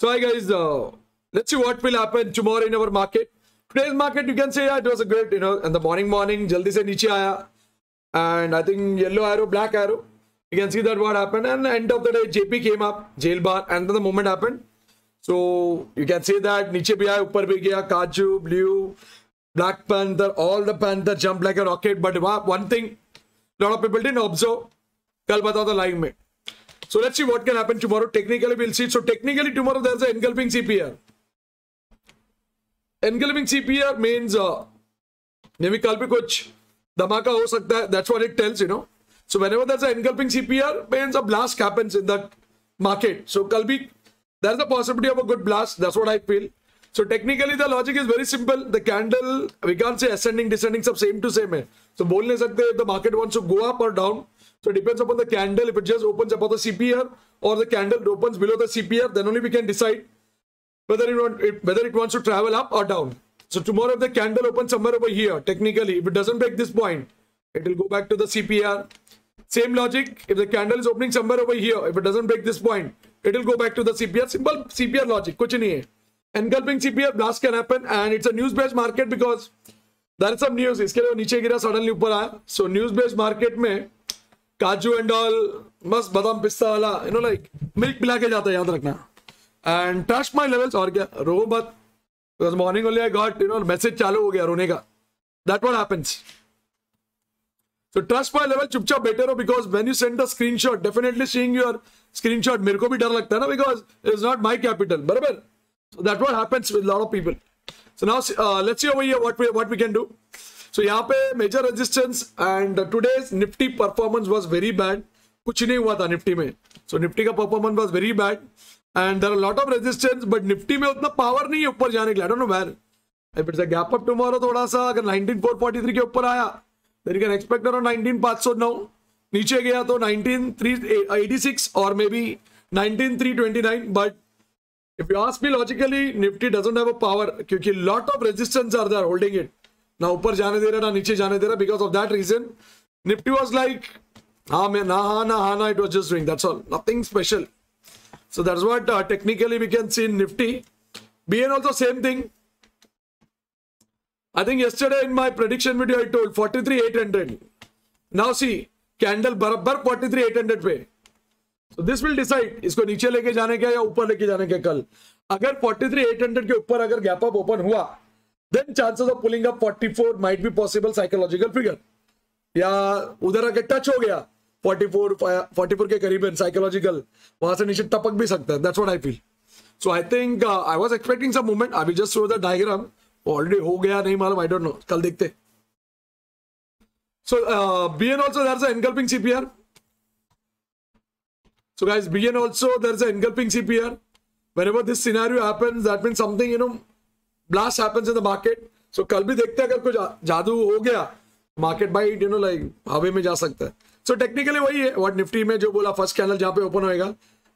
So hi guys, let's see what will happen tomorrow in our market. Today's market, you can say, yeah, it was a great, in the morning, jaldi se niche aaya. And I think yellow arrow, black arrow. You can see that what happened. And end of the day, JP came up, jail bar, and then the moment happened. So you can say that niche bhi aaya, upar bhi gaya, Kaju, blue, Black Panther, all the Panther jumped like a rocket. But one thing, a lot of people didn't observe. Kal batao the live mein. So let's see what can happen tomorrow. Technically, we'll see. So technically, tomorrow there's an engulfing CPR. Engulfing CPR means maybe कल भी कुछ धमाका हो सकता है. That's what it tells, So whenever there's an engulfing CPR, means a blast happens in the market. So कल भी there's a possibility of a good blast. That's what I feel. So technically, the logic is very simple. The candle, we can't say ascending, descending, सब same to same है. So बोल नहीं सकते if the market wants to go up or down. So it depends upon the candle. If it just opens above the CPR or the candle opens below the CPR, then only we can decide whether it wants to travel up or down. So tomorrow if the candle opens somewhere over here, technically, if it doesn't break this point, it will go back to the CPR. Same logic, if the candle is opening somewhere over here, if it doesn't break this point, it will go back to the CPR. Simple CPR logic. कुछ नहीं है. Engulfing CPR blast can happen and it's a news-based market because there is some news. इसके लिए वो नीचे गिरा, suddenly ऊपर आया. So news-based market में काजू एंड ऑल मस्त बादाम पिस्ता वाला लाइक मिल्क पिला के जाता है, याद रखना. And touch my levels. और क्या, रो मत, because morning only I got message चालू हो गया रोने का. That what happens. So trust my level, चुपचाप बैठे रहो because when you send the screenshot, definitely seeing your screenshot, मेरे को भी डर लगता है ना because it is not my capital, बराबर. So that what happens with lot of people. So now let's see over here what we can do. So यहाँ पे major resistance and today's Nifty performance was very bad. कुछ नहीं हुआ था Nifty में. So Nifty का performance was very bad and there are lot of resistance, but Nifty में उतना पावर नहीं है ऊपर जाने के लिए. I don't know where. If it's a gap up tomorrow, थोड़ा सा अगर 19443 के ऊपर आया then you can expect around 19509. नीचे गया तो 19386 और may be 19329. But if you ask me logically, Nifty doesn't have a power क्योंकि lot of resistance are there holding it. ना ऊपर जाने दे रहा ना नीचे जाने दे रहा. Because of that reason Nifty was like हाँ मैं ना it was just doing, that's all, nothing special. So that's what technically we can see in Nifty. BN also same thing. I think yesterday in my prediction video I told 43800. Now see candle बराबर 43800 पे. So this will decide इसको नीचे लेके जाने का या ऊपर लेके जाने का. कल अगर 43800 के ऊपर अगर गैप अप ओपन हुआ, then chances of pulling up 44 might be possible psychological figure. या उधर आके टच हो गया 44 के करीबन साइकोलॉजिकल, वहां से नीचे टपक भी सकता है. That's what I feel. So I think I was expecting some movement. I will just show the diagram. Already हो गया नहीं मालूम, आई डोंट नो, कल देखते. So BN also there is a engulfing CPR. So guys, BN also there is a engulfing CPR. Whenever this scenario happens, that means something blast happens in the market. So कल भी देखते हैं अगर कुछ जादू हो गया, मार्केट बाई लाइक हवे में जा सकता है. सो टेक्निकली वही है व्हाट निफ्टी में जो बोला, फर्स्ट कैंडल जहां पे ओपन होएगा,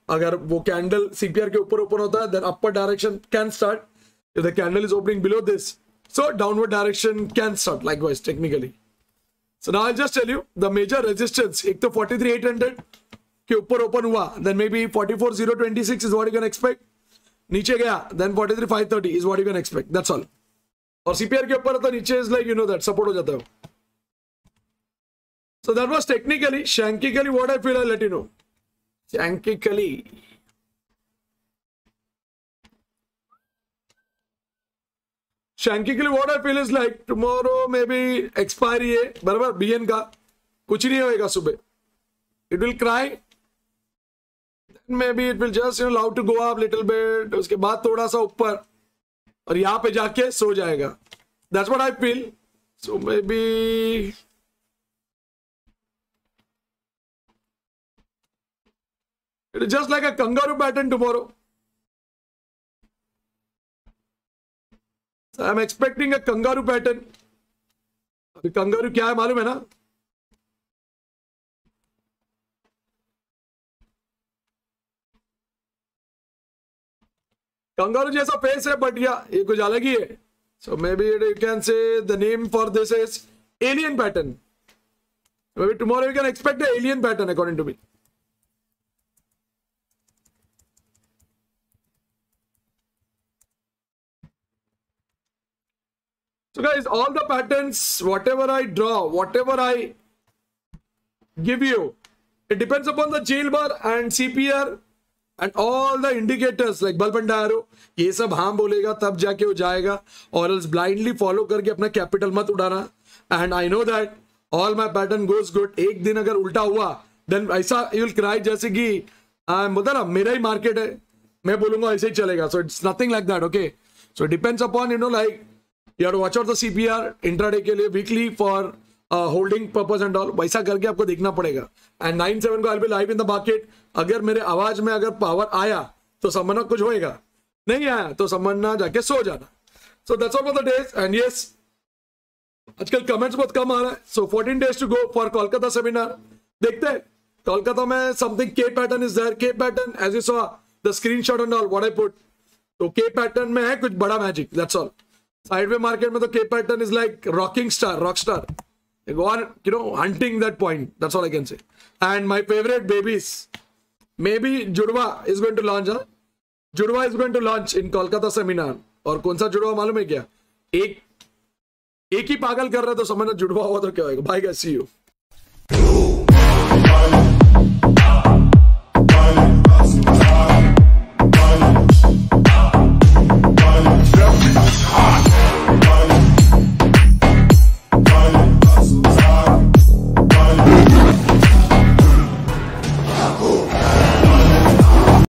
अगर वो कैंडल सीपीआर के ऊपर ओपन होता है then upper direction can start. If the candle is opening below this, so downward direction can start likewise technically. So now I just tell you the major resistance. एक तो 43800 के ऊपर open हुआ, then may be 44026 is what you can expect. नीचे गया देन 43530 is what you can expect. That's all. और CPR के ऊपर तो नीचे इज लाइक दैट सपोर्ट हो जाता है. So that was technically. शैंकिकली what I feel, I let you know. शैंकिकली what I feel is like tomorrow may be expiry है, बराबर. बीएन का कुछ नहीं होएगा सुबह. It will cry, maybe it will just allow to go up little bit, उसके बाद थोड़ा सा ऊपर और यहाँ पे जाके सो जाएगा. That's what I feel. So maybe it is just like a kangaroo pattern tomorrow. So I'm expecting a kangaroo pattern. अभी kangaroo क्या है मालूम है ना? कंगारू जैसा फेस है, बट या ये कुछ अलग ही है. So may be you can say the name for this is alien pattern. May be tomorrow you can expect alien pattern according to me. So guys, all the patterns, whatever I draw, whatever I give you, it depends upon the jail bar and CPR and all the indicators like bulb and arrow. ये सब हाँ बोलेगा तब जाके वो जाएगा, or else blindly follow करके अपना capital मत उड़ाना. And I know that all my pattern goes good. एक दिन अगर उल्टा हुआ then ऐसा you will cry जैसे कि बोलता ना मेरा ही मार्केट है, मैं बोलूंगा ऐसे ही चलेगा. So it's nothing like that. Okay, so it depends upon, you know, like you have to watch out the CPR intraday के लिए, weekly for holding purpose and all. वैसा करके आपको देखना पड़ेगा. एंड 9-7 को I will be live in the market. अगर मेरे आवाज में अगर पावर आया तो समझना कुछ होएगा, नहीं आया तो समझना जाके सो जाना. So that's all for the days. And yes, आजकल कमेंट्स बहुत कम आ रहा है. So 14 days to go for Kolkata seminar. देखते हैं कोलकाता में something K pattern is there. K pattern as you saw the screenshot and all what I put. तो के पैटर्न में है कुछ बड़ा magic. That's all. Sideway market में तो K pattern is like rocking star, rock star. Go on, you know, hunting that point. That's all I can say. And my favorite babies, maybe Judwa is going to launch. Judwa is going to launch in Kolkata seminar. और कौन सा जुड़वा मालूम है क्या? एक ही पागल कर रहा है तो समझना जुड़वा हुआ तो क्या होगा. Bye guys, see you.